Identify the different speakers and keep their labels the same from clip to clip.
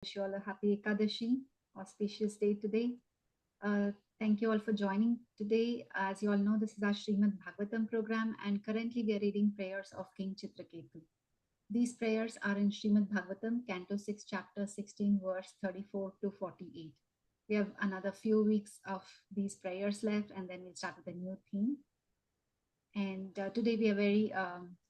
Speaker 1: Wish you all a happy Ekadashi, auspicious day today. Thank you all for joining today. As you all know, this is our Srimad Bhagavatam program, and currently we are reading prayers of King Chitraketu. These prayers are in Srimad Bhagavatam, Canto 6, Chapter 16, verse 34 to 48. We have another few weeks of these prayers left, and then we'll start with a new theme. And today we are very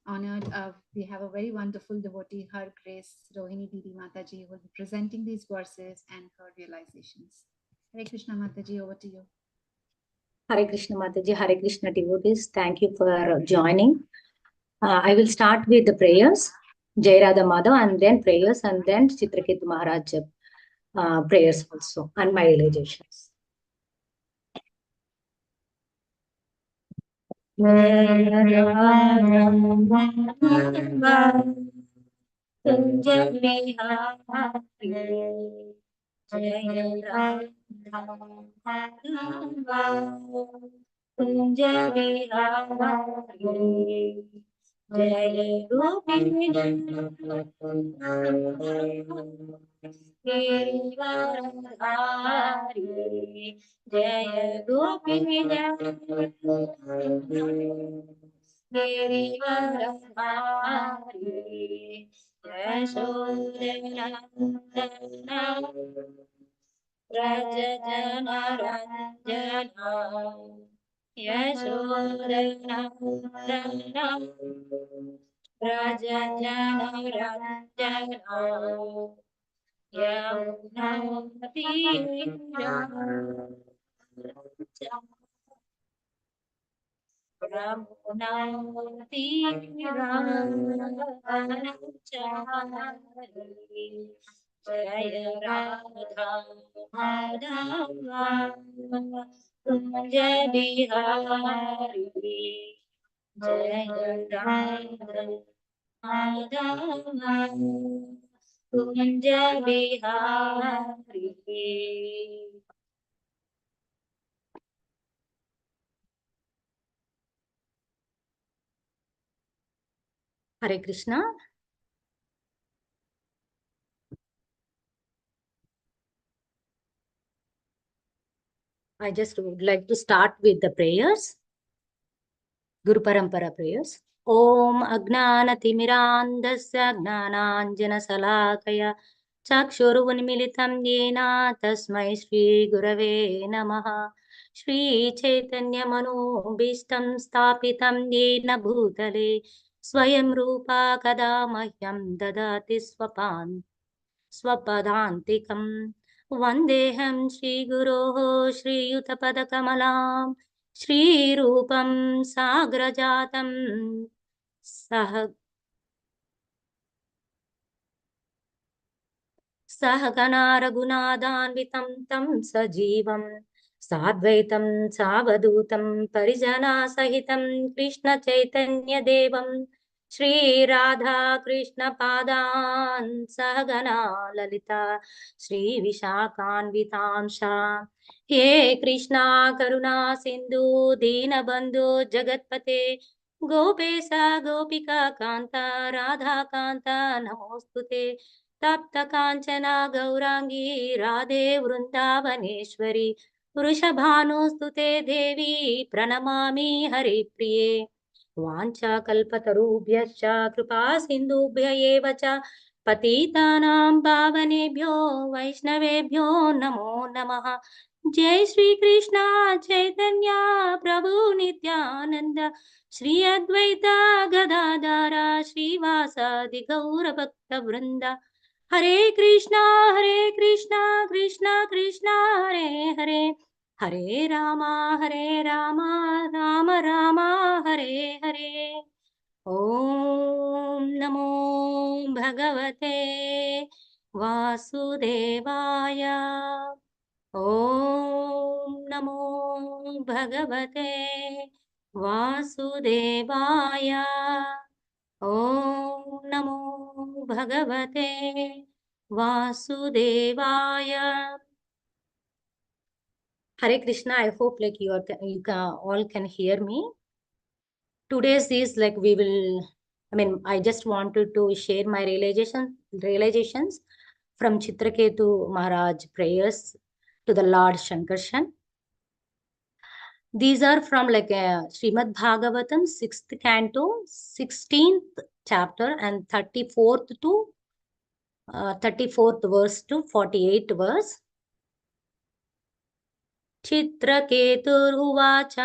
Speaker 1: honored. We have a very wonderful devotee, Her Grace Rohini Didi Mataji, who will be presenting these verses and her realizations. Hare Krishna Mataji, over to you.
Speaker 2: Hare Krishna Mataji, Hare Krishna devotees. Thank you for joining. I will start with the prayers, Jai Radha Madhav, and then prayers, and then Chitraketu Maharaj prayers also, and my realizations. Jai Gopi Hari Jai Gopi Hari Yashodhana Rajajana Ranjana Yashodhana Rajajana Ranjana Yamuna Tira Ramuna Tira Jaya Radha Madhava Kunja Bihari Jaya Radha Madhava Kunja Bihari. Hare Krishna. I just would like to start with the prayers. Guru Parampara prayers. Om Agnanatimirandasya Gnananjana Salakaya Chakshurunmilitam Yena Tasmai Shri Gurave Namaha Shri Chaitanya Manobishtam Stapitam Yena Bhutale Swayam Rupa Kadamahyam Dadati Swapadantikam Vandeham Shri Guroho Shri Yutapadakamalam Shri Rupam Sagrajatam Sahagana Raghunadanvitam Tam Sajivam Sadvaitam Savadutam Parijana Sahitam Krishna Chaitanya Devam Shri Radha Krishna Padan Sahagana Lalita Shri Vishakanvitamsha He Krishna Karuna Sindhu Dina Bandhu Jagatpate Gopesa Gopika Kanta Radha Kanta Namostute तप्त कांचना गौरांगी राधे वृंदावनेश्वरी वृषभानुस्तुते देवी प्रणमामि हरिप्रिये वाञ्छाकल्पतरुभ्यश्च कृपा सिन्धुभ्य एव च पतितानां पावनेभ्यो वैष्णवेभ्यो नमो नमः जय श्री कृष्ण चैतन्य प्रभु नित्यानंद श्री अद्वैत गदाधर श्रीवासादि गौर भक्त वृंद हरे कृष्णा कृष्णा कृष्णा हरे हरे हरे राम राम राम हरे हरे ओम नमो भगवते वासुदेवाय ओम नमो भगवते वासुदेवाय ओम नमो भगवते वासुदेवाय. Hare Krishna. I hope like you all can hear me. Today's is like we will. I just wanted to share my realizations from Chitraketu Maharaj prayers to the Lord Shankarshan. These are from like Srimad Bhagavatam, 6th canto, 16th chapter, and 34th verse to 48th verse. चित्रकेतुर्वाच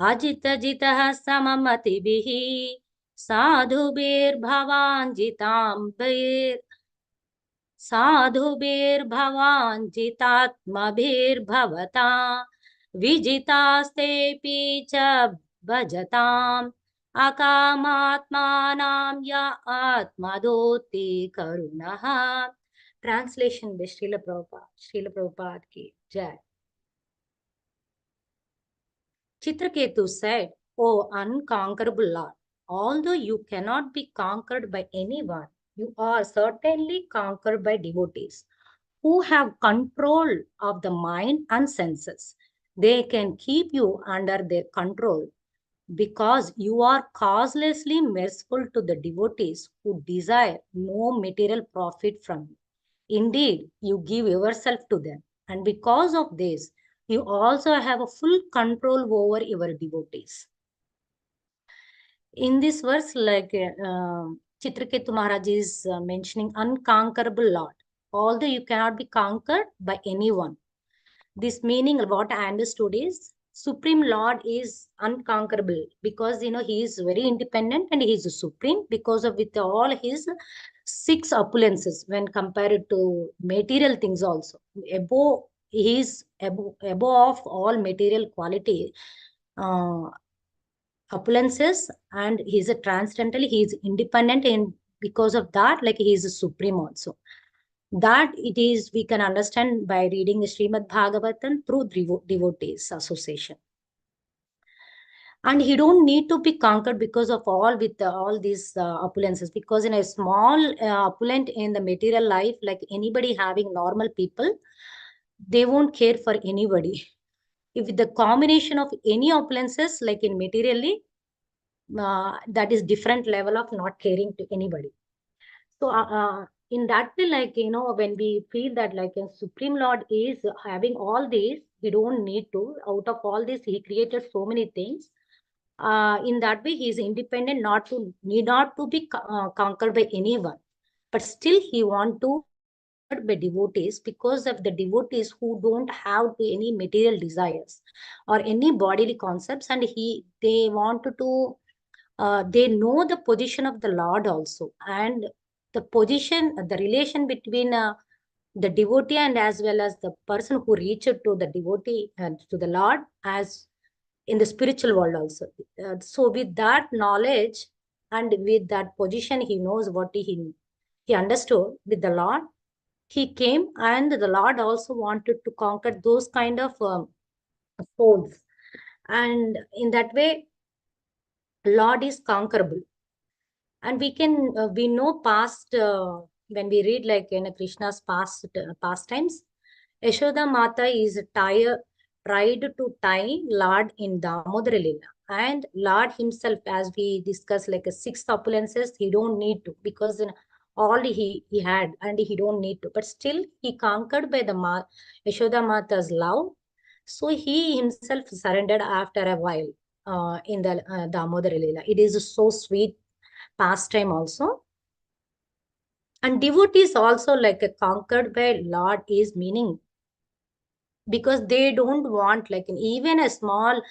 Speaker 2: अजितजितः सममतिभिः साधुभिर्भवान् जितात्मभिर्भवता विजितास्तेऽपि च भजताम् अकामात्मानां य आत्मदोति करुणः. Translation by Srila Prabhupada. Srila Prabhupada ki jai. Chitraketu said, "O unconquerable Lord, although you cannot be conquered by anyone, you are certainly conquered by devotees who have control of the mind and senses. They can keep you under their control because you are causelessly merciful to the devotees who desire no material profit from you. Indeed, you give yourself to them, and because of this, you also have a full control over your devotees." In this verse, like Chitraketu Maharaj is mentioning unconquerable Lord. Although you cannot be conquered by anyone. This meaning, what I understood is, Supreme Lord is unconquerable because he is very independent and he is supreme because of with all his 6 opulences when compared to material things also. Above, he is above all material quality opulences, and he is a transcendental, he is independent, and because of that, like he is supreme also. That it is, we can understand by reading the Srimad Bhagavatam through devotees association. And he don't need to be conquered because of all with all these opulences, because in a small opulent in the material life, like anybody having normal people, they won't care for anybody. If the combination of any opulences, like in materially, that is different level of not caring to anybody. So in that way, like, when we feel that like a Supreme Lord is having all these, he don't need to, out of all this, he created so many things. In that way, he is independent, need not to be conquered by anyone. But still, he want to conquered by devotees because of the devotees who don't have any material desires or any bodily concepts, and they want to they know the position of the Lord also, and the position, the relation between the devotee and as well as the person who reached to the devotee and to the Lord as in the spiritual world also. So with that knowledge and with that position, he knows what he understood with the Lord. He came, and the Lord also wanted to conquer those kind of souls. And in that way, Lord is conquerable. And we know past, when we read like in Krishna's pastimes, Yashoda Mata is tried to tie Lord in Damodara Lila. And Lord himself, as we discuss, like a 6 opulences, he don't need to, because in all he had, and he don't need to. But still, he conquered by the Yashoda Mata's love. So he himself surrendered after a while in the Damodara Lila. It is so sweet pastime also. And devotees also, like a conquered by Lord is meaning, because they don't want like even a small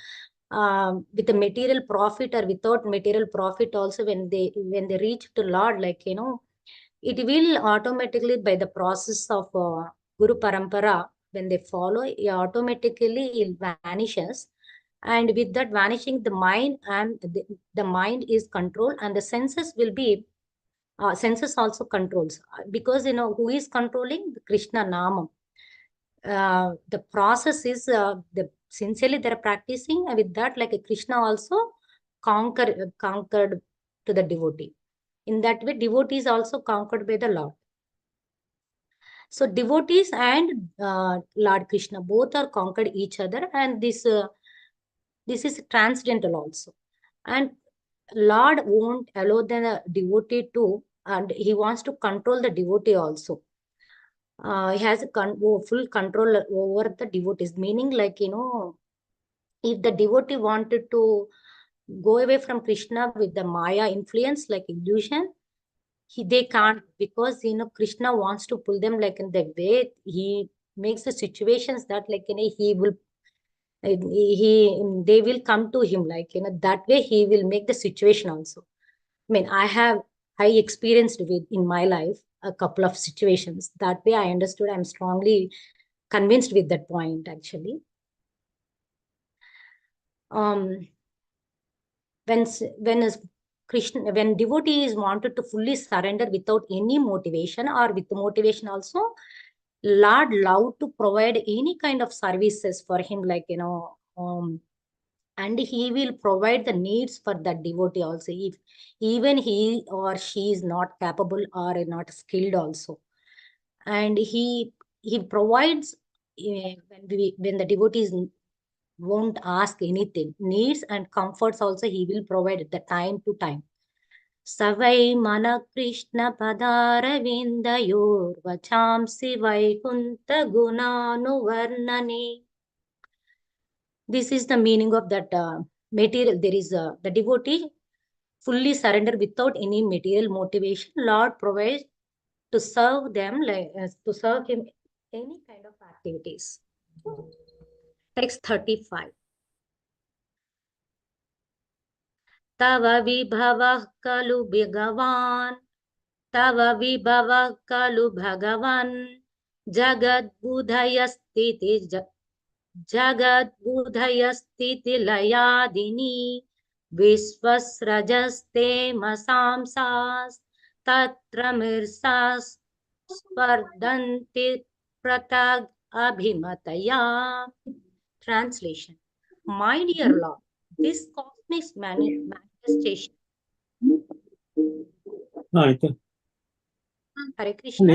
Speaker 2: with a material profit or without material profit also, when they reach to Lord, like it will automatically, by the process of Guru Parampara, when they follow, it automatically it vanishes. And with that vanishing, the mind and the mind is controlled, and the senses will be senses also controls, because who is controlling the Krishna Nama. The process is the sincerely they're practicing, and with that, like a Krishna also conquered to the devotee. In that way, devotee is also conquered by the Lord. So devotees and Lord Krishna both are conquered each other, and this is transcendental also. And Lord won't allow the devotee to, and he wants to control the devotee also. he has a full control over the devotees, meaning like, if the devotee wanted to go away from Krishna with the Maya influence, like illusion, they can't, because Krishna wants to pull them like in the way he makes the situations that like he will they will come to him, like that way he will make the situation also. I mean, I experienced with in my life a couple of situations. That way I understood. I'm strongly convinced with that point actually. Um, when is Krishna, when devotee is wanted to fully surrender without any motivation or with motivation also, Lord love to provide any kind of services for him, like and he will provide the needs for that devotee also, if even he or she is not capable or not skilled also. And he provides when the devotees won't ask anything, needs and comforts also he will provide at the time to time. Savai mana Krishna padaravindayor vachamsi vaikunta gunanu varnane. This is the meaning of that material. There is the devotee fully surrender without any material motivation. Lord provides to serve them, like to serve him any kind of activities. Text 35. Tava vibhavah kalu bhagavan, Tava vibhavah kalu bhagavan, Jagat budhayastiti Jagat budhayastiti layadini, Visvasrajaste masamsas, Tatra mirsas spardanti pratag abhimataya. Translation. My dear Lord, this cosmic manifestation. Hare Krishna.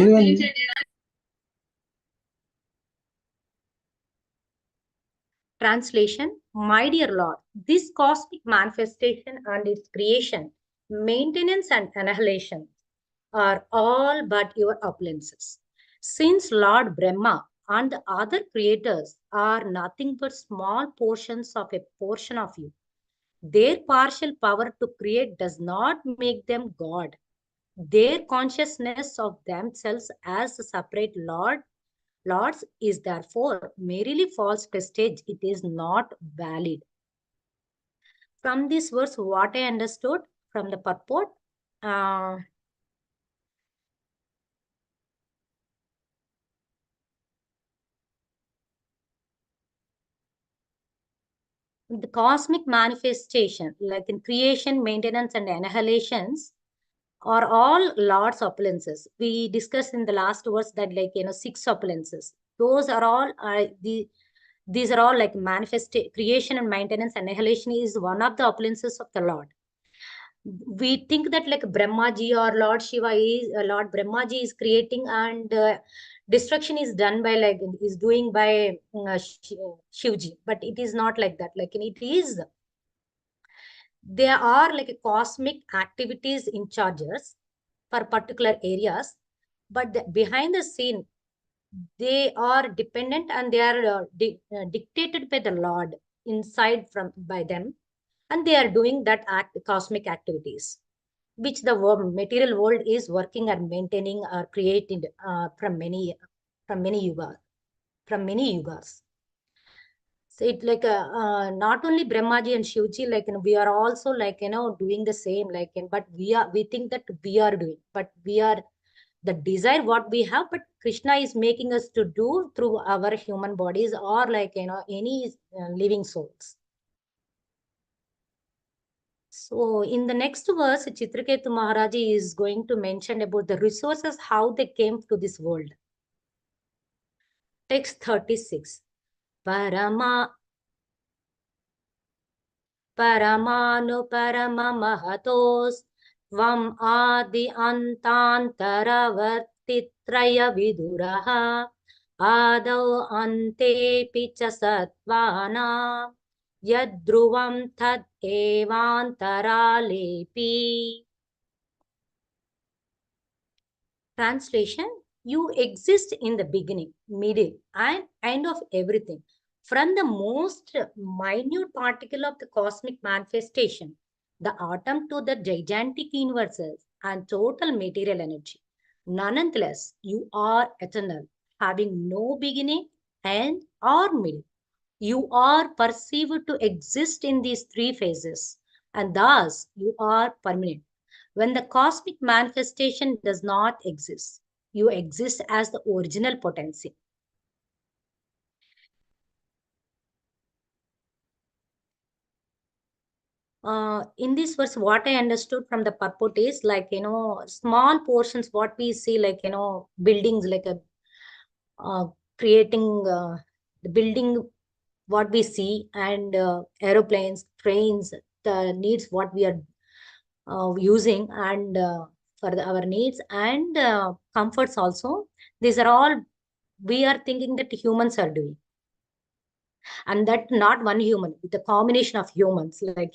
Speaker 2: Translation. My dear Lord, this cosmic manifestation and its creation, maintenance and annihilation are all but your appliances. Since Lord Brahma and the other creators are nothing but small portions of a portion of you, their partial power to create does not make them God. Their consciousness of themselves as a separate lords is therefore merely false prestige. It is not valid. From this verse, what I understood from the purport, uh, the cosmic manifestation, like in creation, maintenance, and annihilations, are all Lord's opulences. We discussed in the last verse that, like, 6 opulences. Those are all these are all like creation and maintenance. Annihilation is one of the opulences of the Lord. We think that like Brahmaji or Lord Shiva is Lord Brahmaji is creating, and destruction is done by like is doing by Shivji, but it is not like that. Like it is, there are like cosmic activities in charges for particular areas, but behind the scene they are dependent and they are dictated by the Lord inside from by them, and they are doing that cosmic activities which the material world is working and maintaining or created from many yugas, from many yugas. So it like not only Brahmaji and Shivji, like we are also like doing the same, like but we think that we are doing, but we are the desire what we have, but Krishna is making us to do through our human bodies or like any living souls. So in the next verse, Chitraketu Maharaji is going to mention about the resources, how they came to this world. Text 36. Paramanu Paramamahatos Tvam Adi Antantaravartitraya Viduraha Adau Ante Picha Satvana Yadruvam Tad Evantaralepi. Translation. You exist in the beginning, middle, and end of everything. From the most minute particle of the cosmic manifestation, the atom, to the gigantic universes and total material energy. Nonetheless, you are eternal, having no beginning, end, or middle. You are perceived to exist in these three phases, and thus you are permanent. When the cosmic manifestation does not exist, you exist as the original potency. In this verse, what I understood from the purport is like, small portions, what we see, like, buildings, like a uh, creating the building, what we see, and aeroplanes, trains, the needs, what we are using, and for our needs and comforts also. These are all we are thinking that humans are doing, and that not one human, the combination of humans, like,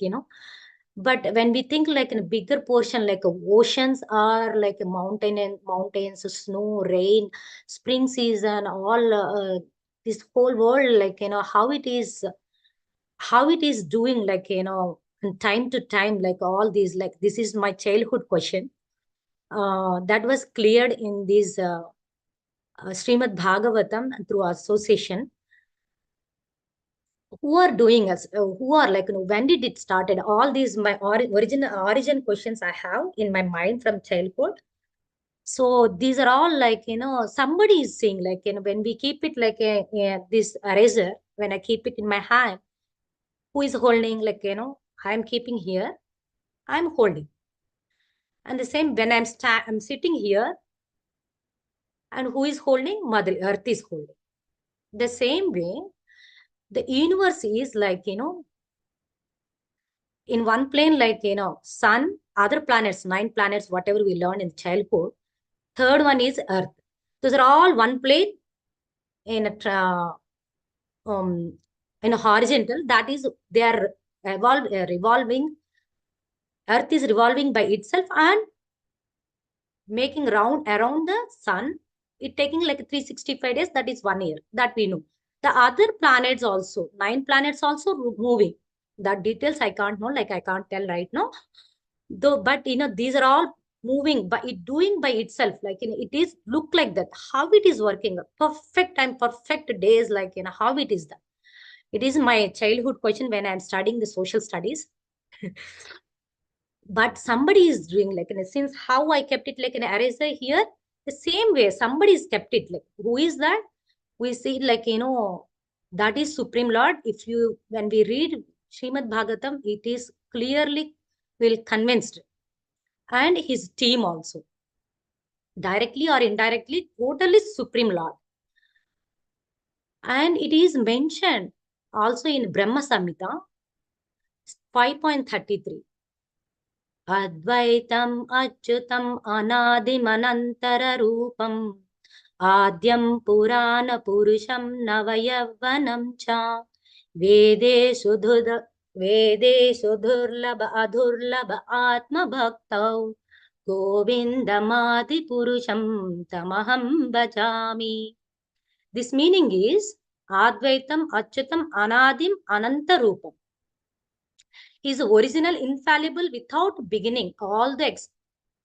Speaker 2: but when we think like in a bigger portion, like oceans are like a mountain, and mountains, snow, rain, spring season, all this whole world, like, how it is doing, like, from time to time, like all these, like, this is my childhood question that was cleared in this Srimad Bhagavatam through association. Who are doing us? Who are like, when did it started? All these my origin questions I have in my mind from childhood. So these are all like, somebody is saying, like, when we keep it like this eraser, when I keep it in my hand, who is holding, like, I'm keeping here, I'm holding. And the same when I'm sitting here, and who is holding? Mother Earth is holding. The same way, the universe is like, in one plane, like, sun, other planets, 9 planets, whatever we learn in childhood. Third one is Earth. Those are all one plane in um, in a horizontal. That is, they are revolving. Earth is revolving by itself and making round around the sun. It taking like 365 days. That is 1 year. That we know. The other planets also, 9 planets also moving. That details I can't know. Like, I can't tell right now. Though, but these are all moving, but it doing by itself. Like, it is look like that. How it is working? Perfect time, perfect days. Like, how it is that? It is my childhood question when I'm studying the social studies. But somebody is doing, like, since how I kept it like an eraser here, the same way somebody is kept it. Like, who is that? We see, like, that is Supreme Lord. If you, when we read Srimad Bhagavatam, it is clearly will convinced, and his team also, directly or indirectly, totally Supreme Lord. And it is mentioned also in Brahma Samhita 5.33. Advaitam achyutam anadimanantara आद्यं पुराणपुरुषं नवयौवनं च वेदेषु दुर्लभ अधुर्लभ आत्मभक्तौ गोविन्दमादिपुरुषं तमहं भजामि. This meaning is Advaitam Achyutam Anadim Anantarupam. He is original, infallible, without beginning, all the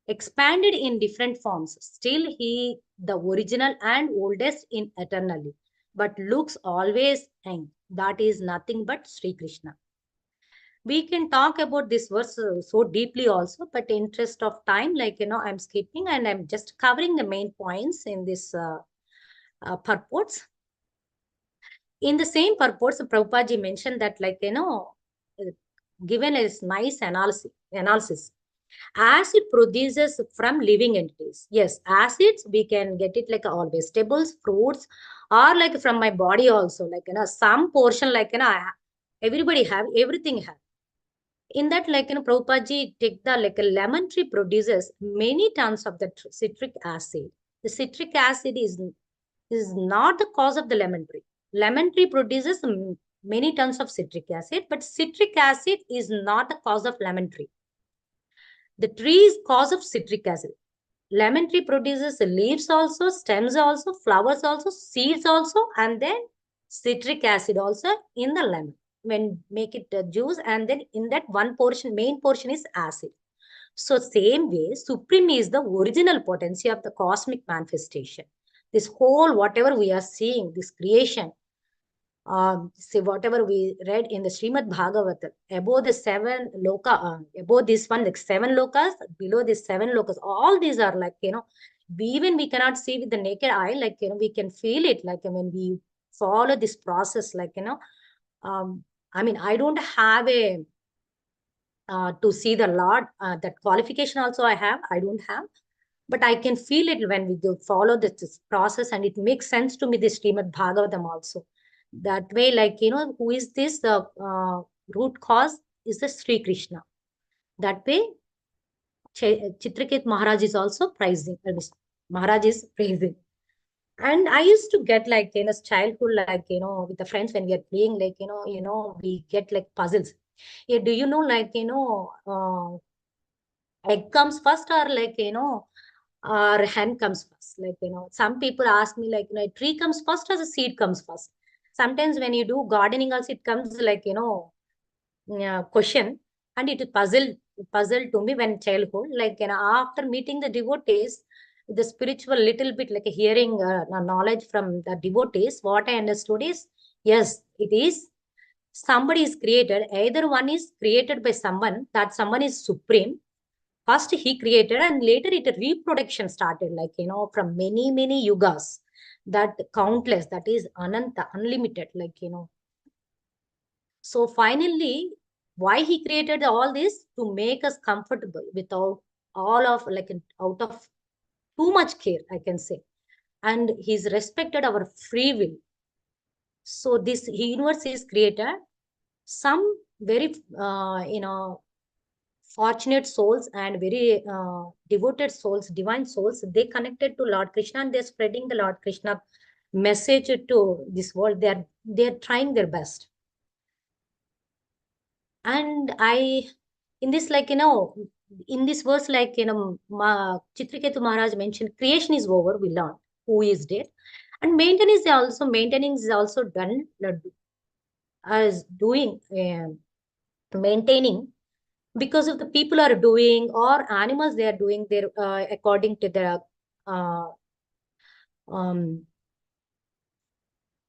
Speaker 2: expanded in different forms. Still, he the original and oldest in eternally, but looks always young. That is nothing but Sri Krishna. We can talk about this verse so deeply also, but in interest of time, like, I'm skipping and I'm just covering the main points in this purports. In the same purports, Prabhupada mentioned that, like, given as nice analysis. Acid produces from living entities. Yes, acids, we can get it like all vegetables, fruits, or like from my body also. Like, some portion, like, everybody have, everything have. In that, like, Prabhupada ji take the, like, a lemon tree produces many tons of the citric acid. The citric acid is not the cause of the lemon tree. Lemon tree produces many tons of citric acid, but citric acid is not the cause of lemon tree. The tree is cause of citric acid. lemon tree produces leaves also, stems also, flowers also, seeds also, and then citric acid also in the lemon. When make it juice, and then in that one portion, main portion is acid. So same way, Supreme is the original potency of the cosmic manifestation. This whole, whatever we are seeing, this creation, say whatever we read in the Srimad Bhagavatam, above the seven above this one, like seven lokas, below this seven lokas, all these are like, even we cannot see with the naked eye, like, we can feel it, like when we follow this process, like, I mean, I don't have a, to see the Lord, that qualification also I don't have, but I can feel it when we do follow this process, and it makes sense to me, this Srimad Bhagavatam also. That way, like, who is this? The root cause is the Sri Krishna. That way, Chitraket Maharaj is also praising, Maharaj is praising. And I used to get, like, in a childhood, like, with the friends, when we are playing, like, we get like puzzles. Yeah, do you know, like, egg comes first, or like, or hen comes first? Like, some people ask me, like, a tree comes first or the seed comes first? Sometimes when you do gardening also, it comes like, yeah, question, and it puzzle to me when childhood, like, after meeting the devotees, the spiritual little bit, like hearing knowledge from the devotees, what I understood is, yes, it is somebody is created, either one is created by someone, that someone is supreme. First he created, and later it reproduction started, like, from many yugas, that countless, that is ananta, unlimited, like, so finally, why he created all this? To make us comfortable without all of, like, out of too much care, I can say. And he's respected our free will. So this universe is created. Some very, fortunate souls and very devoted souls, divine souls, they connected to Lord Krishna, and they're spreading the Lord Krishna message to this world. They're trying their best. And I, in this, like, in this verse, like, Chitraketu Maharaj mentioned, creation is over, we learn who is dead. And maintaining is also done, as doing, maintaining, because of the people are doing, or animals, they are doing their, according to uh, um,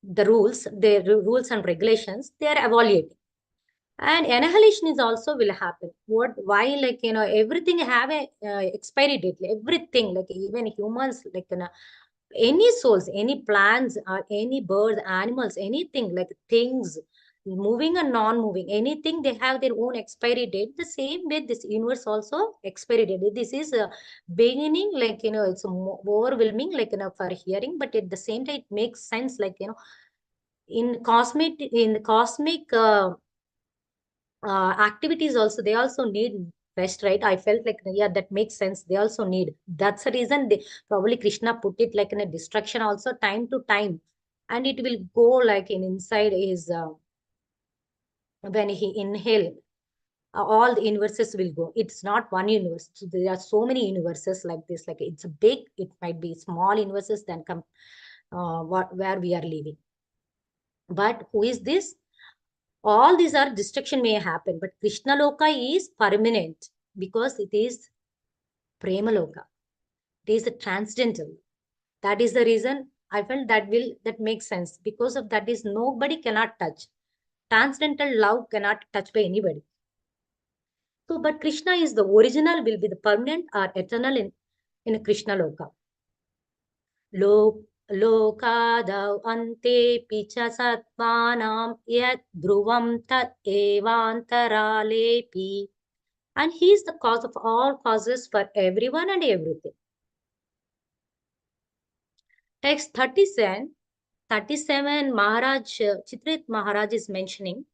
Speaker 2: the rules, their rules and regulations, they are evaluating. And annihilation is also will happen. Why, like, everything have a expiry date, everything, like even humans, like, any souls, any plants, or any birds, animals, anything, like things moving and non-moving, anything, they have their own expiry date. The same way, this universe also expiry date. This is a beginning, like, it's overwhelming, like, for hearing, but at the same time, it makes sense, like, in cosmic activities also, they also need rest, right? I felt like, yeah, that makes sense, they also need. That's the reason they probably Krishna put it like in a destruction also, time to time, and it will go like in inside his, when he inhale, all the universes will go. It's not one universe, so there are so many universes like this, like it's a big, it might be small universes, then come, where we are living. But who is this? All these are destruction may happen, but Krishna Loka is permanent, because it is Prema Loka. It is a transcendental. That is the reason I felt that makes sense. Because of that is nobody cannot touch. Transcendental love cannot touch by anybody. So, but Krishna is the original, will be the permanent or eternal in Krishna Loka. लोकादौ अन्तेऽपि च सत्त्वानां यत् ध्रुवं तत् एवान्तरालेऽपि. And he is the cause of all causes for everyone and everything. Text 37 Maharaj, Chitrit Maharaj is mentioning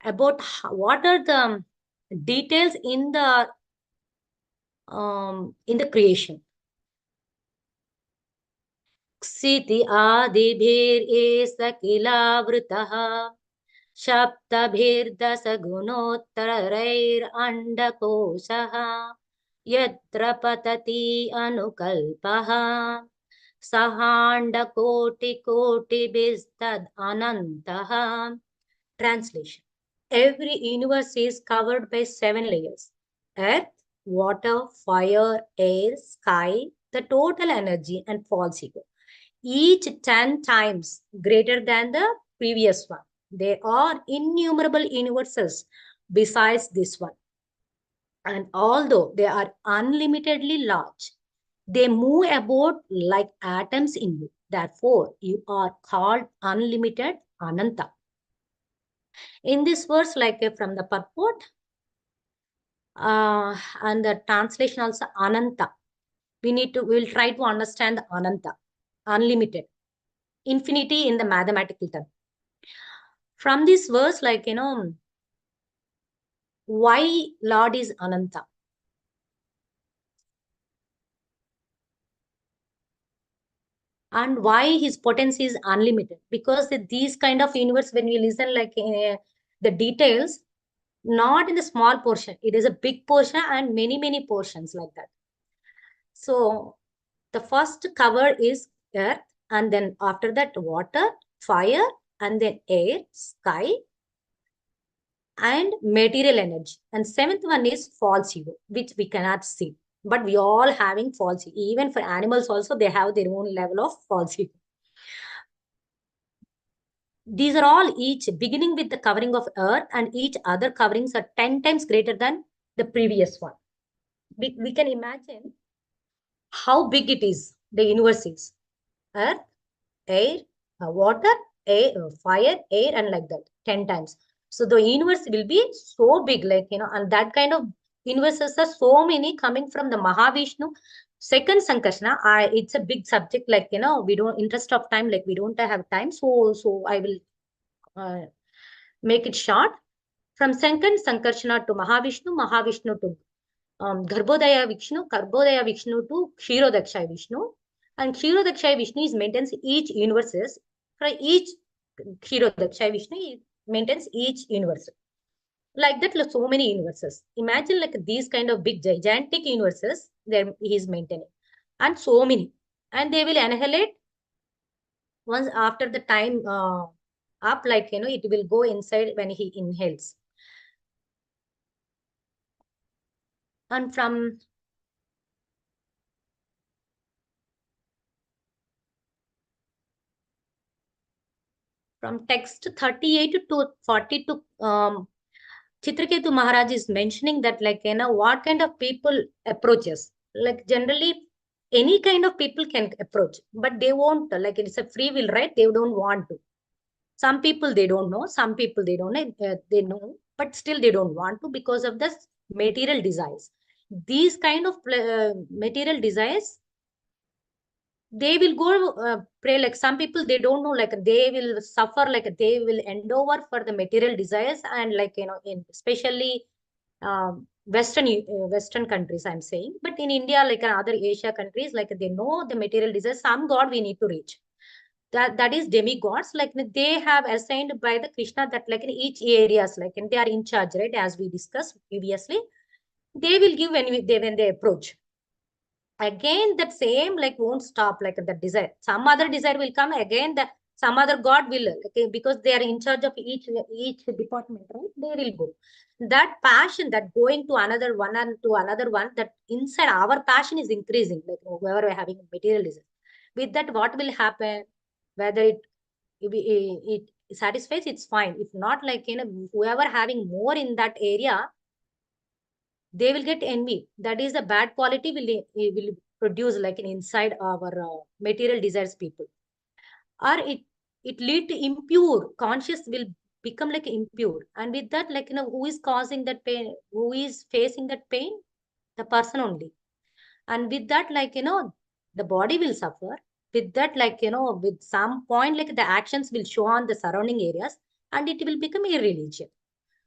Speaker 2: about what are the details in the creation. Kshitiz आदिभिर्येष किलावृतः सप्तभिर्दश गुणोत्तरैरण्डकोशः Yatra patati anukalpaha Sahanda koti koti bistad anantaha. Translation. Every universe is covered by 7 layers. Earth, water, fire, air, sky, the total energy and false ego. Each 10 times greater than the previous one. There are innumerable universes besides this one. And although they are unlimitedly large, they move about like atoms in you. Therefore, you are called unlimited Ananta. In this verse, like from the purport and the translation also Ananta, we'll try to understand the Ananta, unlimited, infinity in the mathematical term. From this verse, like, why Lord is Ananta? And why his potency is unlimited, because these kind of universe, when we listen like the details, not in the small portion, it is a big portion and many portions like that. So the first cover is earth, and then after that water, fire, and then air, sky, and material energy. And seventh one is false ego, which we cannot see, but we all having false ego. Even for animals also, they have their own level of false ego. These are all each beginning with the covering of earth, and each other coverings are 10 times greater than the previous one. We can imagine how big it is, the universe is. Earth, air, water, air, fire, air, and like that, 10 times. So the universe will be so big, like, and that kind of universes are so many coming from the Mahavishnu. Second Sankarsana, it's a big subject, like, we don't, interest of time, like we don't have time. So I will make it short. From second Sankarsana to Mahavishnu, Mahavishnu to Garbhodaya Vishnu to Kshirodakshay Vishnu. And Kshirodakshay Vishnu is maintains each universes. For each Kshirodakshay Vishnu maintains each universe. Like that, like so many universes. Imagine like these kind of big gigantic universes there he is maintaining. And so many. And they will annihilate once after the time up, like, it will go inside when he inhales. And from text 38 to 42, Chitraketu Maharaj is mentioning that, like, what kind of people approaches. Like, generally, any kind of people can approach, but they won't, like, it's a free will, right? They don't want to. Some people, they don't know. Some people, they don't know. They know, but still they don't want to because of the material desires. These kind of material desires, they will go pray. Like some people, they don't know, like they will suffer, like they will end over for the material desires. And like, in especially western countries, I'm saying, but in India, like other Asia countries, like they know the material desires, some god we need to reach. That is demigods, like they have assigned by the Krishna, that like in each areas, like, and they are in charge, right? As we discussed previously, they will give when they approach. Again that same, like, won't stop, like the desire, some other desire will come again, that some other god will, okay, because they are in charge of each department, right? They will go. That passion, that going to another one and to another one, that inside our passion is increasing, like whoever are having material desire. With that, what will happen? Whether it satisfies, it's fine. If not, like, whoever having more in that area, they will get envy. That is the bad quality will produce, like an inside our material desires people. Or it lead to impure conscious will become like impure. And with that, like, who is causing that pain, who is facing that pain? The person only. And with that, like, the body will suffer. With that, like, with some point, like the actions will show on the surrounding areas, and it will become irreligion.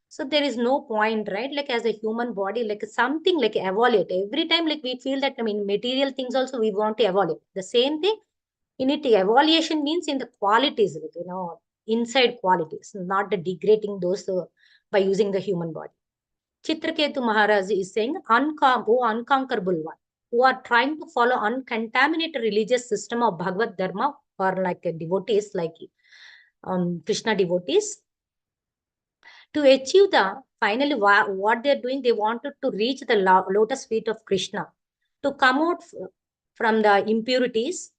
Speaker 2: So there is no point, right? Like as a human body, like something like evaluate every time, like we feel that, I mean, material things also we want to evaluate. The same thing in it, evaluation means in the qualities, like, inside qualities, not the degrading those by using the human body. Chitraketu Maharaj is saying, O unconquerable one, who are trying to follow uncontaminated religious system of Bhagavad Dharma, or like devotees, like Krishna devotees, to achieve the finally what they're doing, they wanted to reach the lotus feet of Krishna, to come out from the impurities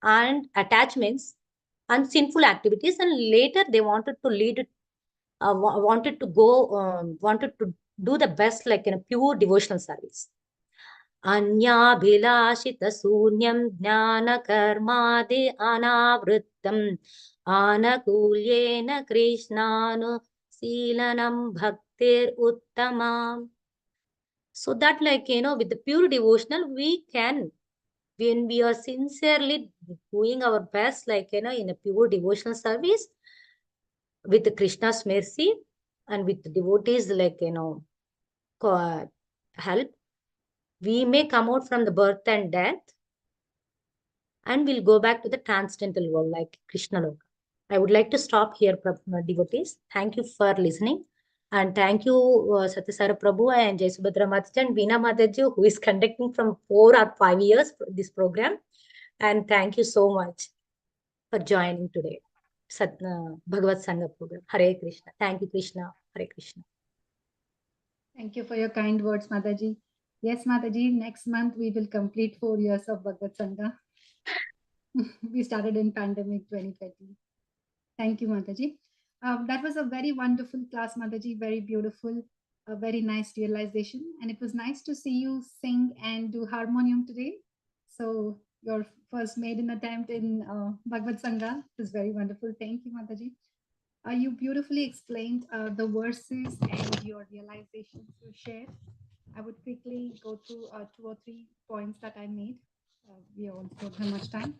Speaker 2: and attachments and sinful activities, and later they wanted to lead wanted to do the best, like in a pure devotional service. Anyabhilashita sunyam jnana karmadi anavrittam anakulyena krishnanu silanam bhaktir uttamam. So that, like, with the pure devotional, we can, when we are sincerely doing our best, like, in a pure devotional service, with Krishna's mercy and with devotees, like, help, we may come out from the birth and death, and we'll go back to the transcendental world like Krishna Loka. I would like to stop here, devotees. Thank you for listening. And thank you, Satyasara Prabhu and Jai Subhadra Mataji and Veena Mataji, who is conducting from 4 or 5 years this program. And thank you so much for joining today. BhagavatSanga program. Hare Krishna. Thank you, Krishna. Hare Krishna.
Speaker 1: Thank you for your kind words, Mataji. Yes, Mataji, next month we will complete 4 years of BhagavatSanga. We started in pandemic 2020. Thank you, Mataji. That was a very wonderful class, Mataji. Very beautiful, a very nice realization. And it was nice to see you sing and do harmonium today. So your first maiden attempt in BhagavatSanga was very wonderful. Thank you, Mataji. You beautifully explained the verses and your realizations you shared. I would quickly go through 2 or 3 points that I made. We also don't have much time.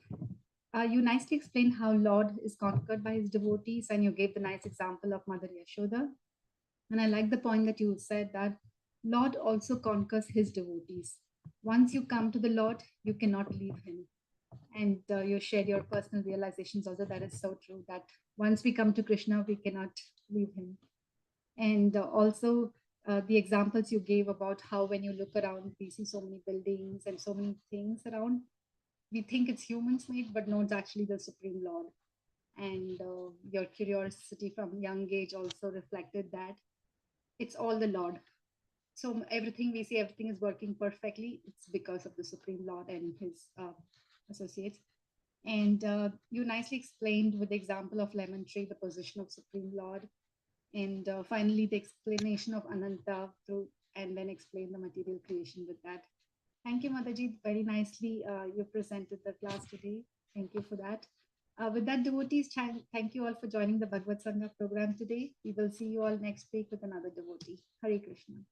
Speaker 1: You nicely explained how Lord is conquered by his devotees, and you gave the nice example of Mother Yashoda. And I like the point that you said that Lord also conquers his devotees. Once you come to the Lord, you cannot leave him. And you shared your personal realizations also. That is so true, that once we come to Krishna, we cannot leave him. And also the examples you gave about how when you look around, we see so many buildings and so many things around. We think it's humans made, but no, it's actually the Supreme Lord. And your curiosity from young age also reflected that it's all the Lord. So everything we see, everything is working perfectly. It's because of the Supreme Lord and his associates. And you nicely explained with the example of lemon tree, the position of Supreme Lord. And finally, the explanation of Ananta through, and then explain the material creation with that. Thank you, Mataji. Very nicely you presented the class today. Thank you for that. With that, devotees, thank you all for joining the BhagavatSanga program today. We will see you all next week with another devotee. Hare Krishna.